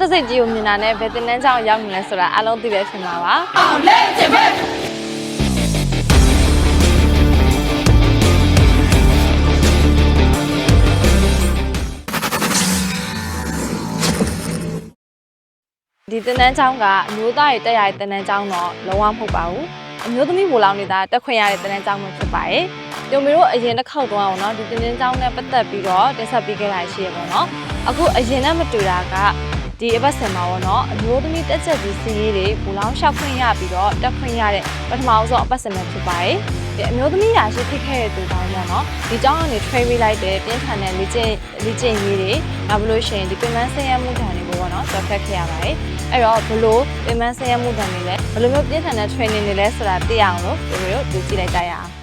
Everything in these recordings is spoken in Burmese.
တစိတ်ကြီးကိုမြင်တာနဲ့ဘယ်တင်တန်းကြောင်ရောက်နေလဲဆိုတာအားလုံးသိပဲဖြစ်မှာပါဒီတင်တန်းကြောင်ကအမျိုးသားတွေတက်ရတဲ့တင်တန်းကြောင်တော့လုံးဝမဟုတ်ပါဘူးအမျိုးသမီးဘူလောင်နေတာတက်ခွင့်ရတဲ့တင်တန်းကြောင်မျိုးဖြစ်ပါတယ်ပြုံမီတို့အရင်တစ်ခေါက်တော့အောင်နော်ဒီတင်တန်းကြောင်နဲ့ပတ်သက်ပြီးတော့တင်ဆက်ပေးခဲ့တာရှိရပေါ့နော်အခုအရင်နဲ့မတူတာကဒီအပတ်စင်မှာပေါ့နော်အမျိုးသမီးတက်ချက်ကြီးစီးရေးတွေဘူလောင်လျှောက်ခွင့်ရပြီးတော့တက်ခွင့်ရတဲ့ပထမဆုံးအပတ်စင်ပဲဖြစ်ပါတယ်ဒီအမျိုးသမီးရာရှိဖြစ်ခဲ့တဲ့သူတိုင်းပေါ့နော်ဒီကြောင်းကနေ train ပေးလိုက်တဲ့ပြင်းထန်တဲ့လေ့ကျင့်ရေးတွေနောက်ပြီးလို့ရှိရင်ဒီပင်ပန်းဆင်းရဲမှုဓာတ်တွေကိုပေါ့နော်ကျော်ဖြတ်ခဲ့ရပါတယ်အဲ့တော့ဘလို့ပင်ပန်းဆင်းရဲမှုဓာတ်တွေလဲဘယ်လိုမျိုးပြင်းထန်တဲ့ training တွေလဲဆိုတာသိအောင်လို့ဒီလိုကြည့်လိုက်ကြရအောင်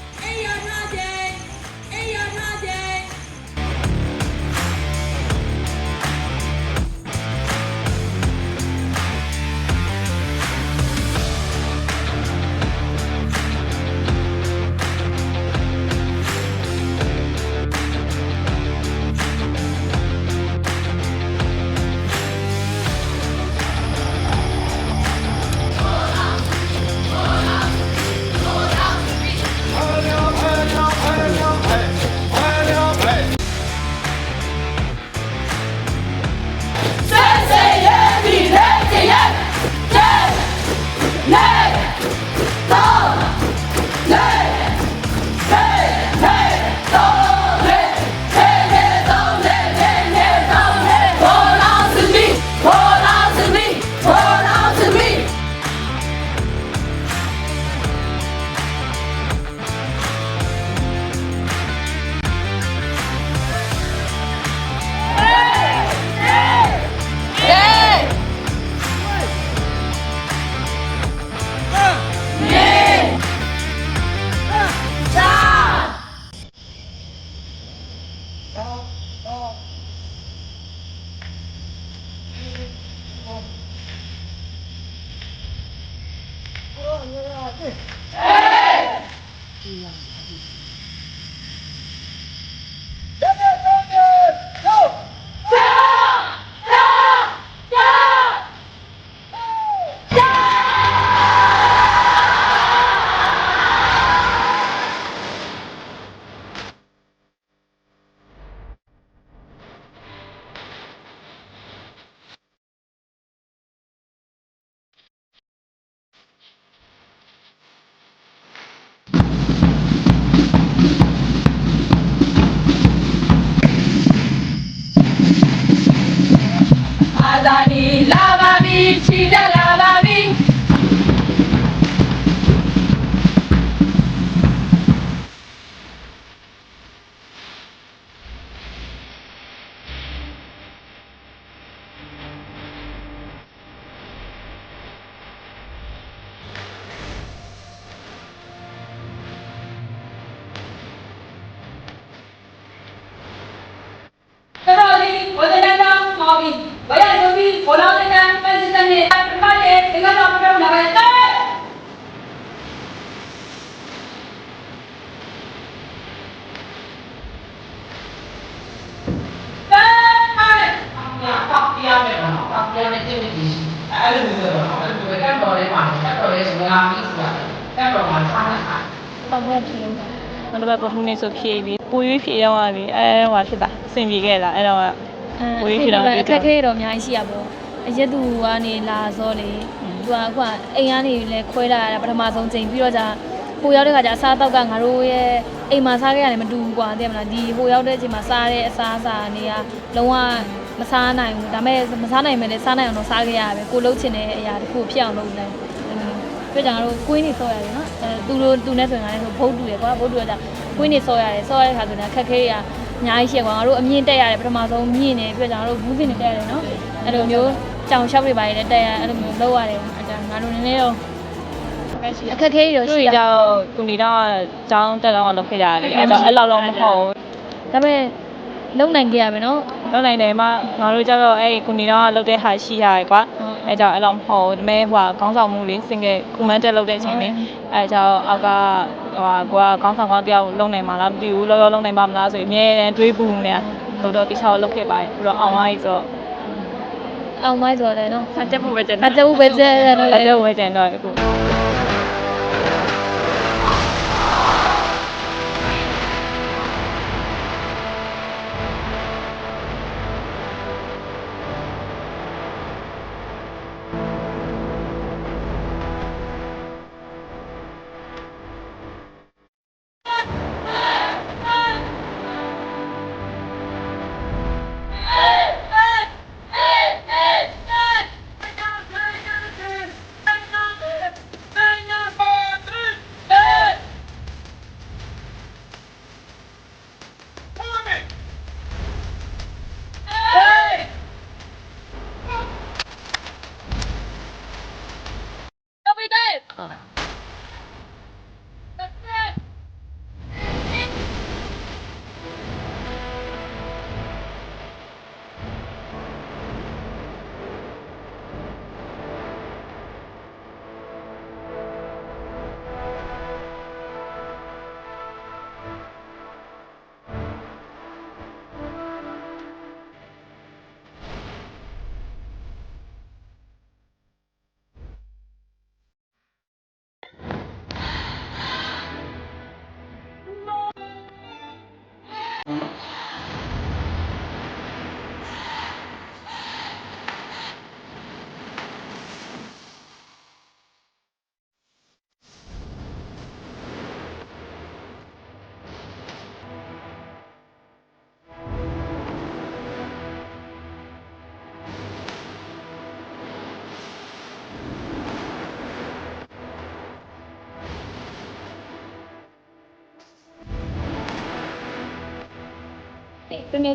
တော့ပထမနေ့ဆိုဖြည့်ပြီးပူရွေးဖြည့်ရောက်သွားပြီအဲဟိုဖြစ်တာအဆင်ပြေခဲ့တာအဲ့တော့ပူရွေးဖြည့်တော့အခက်အခဲတော့အများကြီးရှိရပေါ့အရက်သူကနေလာစောလေသူကအခုအိမ်ကနေလည်းခွဲလာရတာပထမဆုံးချိန်ပြီးတော့じゃဟိုရောက်တဲ့ခါကျအစားတောက်ကငါတို့ရဲ့အိမ်မှာစားခဲ့ရတယ်မတူဘူးကွာသိမလားဒီဟိုရောက်တဲ့အချိန်မှာစားတဲ့အစားအစာတွေကလုံးဝမစားနိုင်ဘူးဒါပေမဲ့မစားနိုင်မယ်လေစားနိုင်အောင်တော့စားခဲ့ရပဲကိုလှုပ်ချင်တဲ့အရာတစ်ခုဖြစ်အောင်လုပ်တယ်ပြကြတော့ကွင်းနေဆော့ရတယ်နော်သူနဲ့ဆိုရင်လည်းဘုတ်တူရယ်ကွာဘုတ်တူရကြကွင်းနေဆော့ရတယ်ဆော့ရတဲ့ခါဆိုရင်ခက်ခဲရအများကြီးရှိကွာငါတို့အမြင့်တက်ရတယ်ပထမဆုံးမြင့်နေပြကြတော့ဘူးစင်နေတက်ရတယ်နော်အဲ့လိုမျိုးကြောင်လျှောက်တွေပါရတယ်တက်ရအဲ့လိုမျိုးလုပ်ရတယ်အဲ့ဒါငါတို့နည်းနည်းတော့အခက်ခဲရရှိရတော့ကုလီတော့ကျောင်းတက်တော့လုပ်ခဲ့ရတယ်အဲ့တော့အဲ့လောက်တော့မဟုတ်ဘူးဒါပေမဲ့လုံနိုင်ကြရပဲနော်လုံနိုင်တယ်မှငါတို့ကျတော့အဲ့ကုနီတော့လုပ်တဲ့ဟာရှိရတယ်ကွာအဲ့ကြောင့်အဲ့လောက်မဟုတ်ဒါပေမဲ့ဟိုခေါင်းဆောင်မှုလေး single ကုမန်းတက်လုပ်တဲ့အချိန်လေးအဲ့ကြောင့်အောက်ကဟိုကိုကခေါင်းဆောင်ကောင်းတယောက်လုံနိုင်မှာလားမသိဘူးလောလောလုံနိုင်ပါမလားဆိုရင်အမြဲတမ်းတွေးပူနေတာလို့တော့တိချောက်လုပ်ခဲ့ပါတယ်ပြီးတော့အောင်သွားပြီဆိုတော့ အောင်မိုက်ဆိုတယ်နော် ဆက်ချက်ဖို့ပဲကျန် အတူပဲကျဲတယ်နော် အဲ့တော့ဝဲကျန်တော့အခု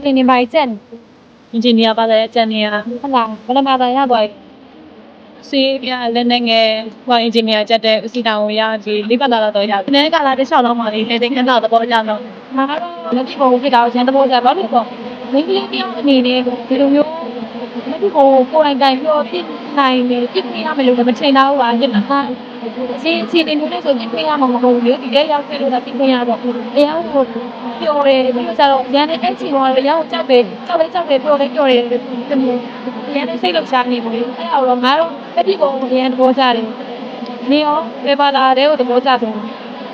သူနေမိုက်ကျန် အင်ဂျင်နီယာပါတယ်ကျန်နေရ ဟုတ်လားဘယ်မှာသာရသွား စီးပြလက်နေငယ်ဟိုအင်ဂျင်နီယာချက်တဲ့အစီတောင်ရဒီလေးပတ်လာတော့ရဒီနေ့ကလာတစ်လျှောက်လုံးပါလေနေသိခဏတော့ပေါ်ကြတော့ ငါတော့လက်ဖြစ်ဖို့ဖြစ်တာရန်တဘောကြဘာလို့ပေါ့မင်းကလေးတယောက်အနေနဲ့ဒီလိုမျိုးလက်ဖြစ်ဖို့ကိုယ်တိုင်ပြောဖြစ်နိုင်တယ်ဖြစ်ပြရမယ်လို့မချိန်တော့ဘူးပါကျန်တာစီတင်လို့ဆိုရင်ပြရမှာမဟုတ်ဘူးလေဒီကရောက်ဖြစ်လို့ပြရတော့အရာကိုပြောတယ်ပြီးတော့ရန်တဲ့အချိန်မှာရအောင်ကြောက်တယ်ပြောတယ်ရန်စိတ်လောက်ရှာနေဘူးအဲ့တော့ငါတို့လက်ဖြစ်ဖို့ရန်တဘောကြတယ်နေရောပေပါတာတဲ့ကိုတဘောကြဆုံး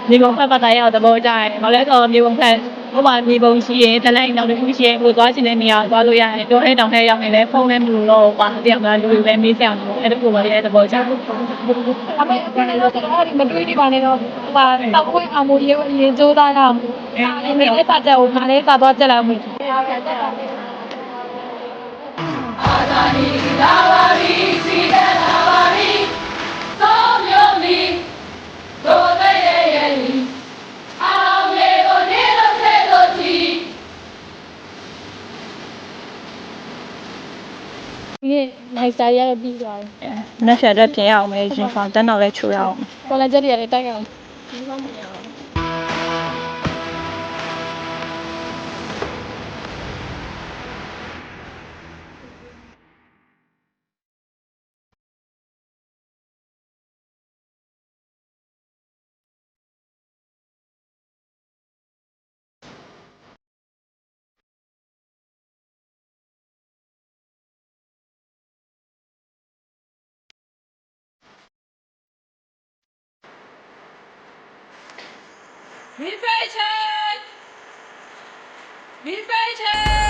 ဒီကောင်ဖတ်တာရတော့ဘောကြတယ်ဘာလဲဆိုမြေပုံဖက်ဟိုမှာမြေပုံရှိရင်တလိုက်နောက်တစ်ခုရှိရင်ကိုသွားချင်တဲ့နေရာသွားလို့ရတယ်တော့အဲ့တောင်ထဲရောက်နေလဲဖုန်းလည်းမလို့တော့ပါတယောက်ကလူတွေပဲမေးဆောင်တယ်အဲ့ဒါကိုပဲရဲ့သဘောကျတယ် အမေကတော့မတွေးနေပါနဲ့တော့ဟိုတောက်ခွေးအောင်မရေရင်ကြိုးသားရအောင်အဲ့ဒီလည်းပတ်တဲ့ဟိုငါလည်းသာသွားကြက်လာမှုအာသာနီလာပါရီစီတဲ့လာပါရီသောမျိုးလီတို့တဲ့ရဲ့လီအောင်လေကိုနေလို့ဆဲလို့ချီဒီနိုင်စာရပြီးသွားတယ် ။နှစ်ဖြတ်တက်ပြင်ရအောင်မယ်ရှင်ဖောင်တန်းတော့လဲချိုရအောင် ကိုလည်းကြက်ရည်တိုက်အောင် Refresh! Refresh!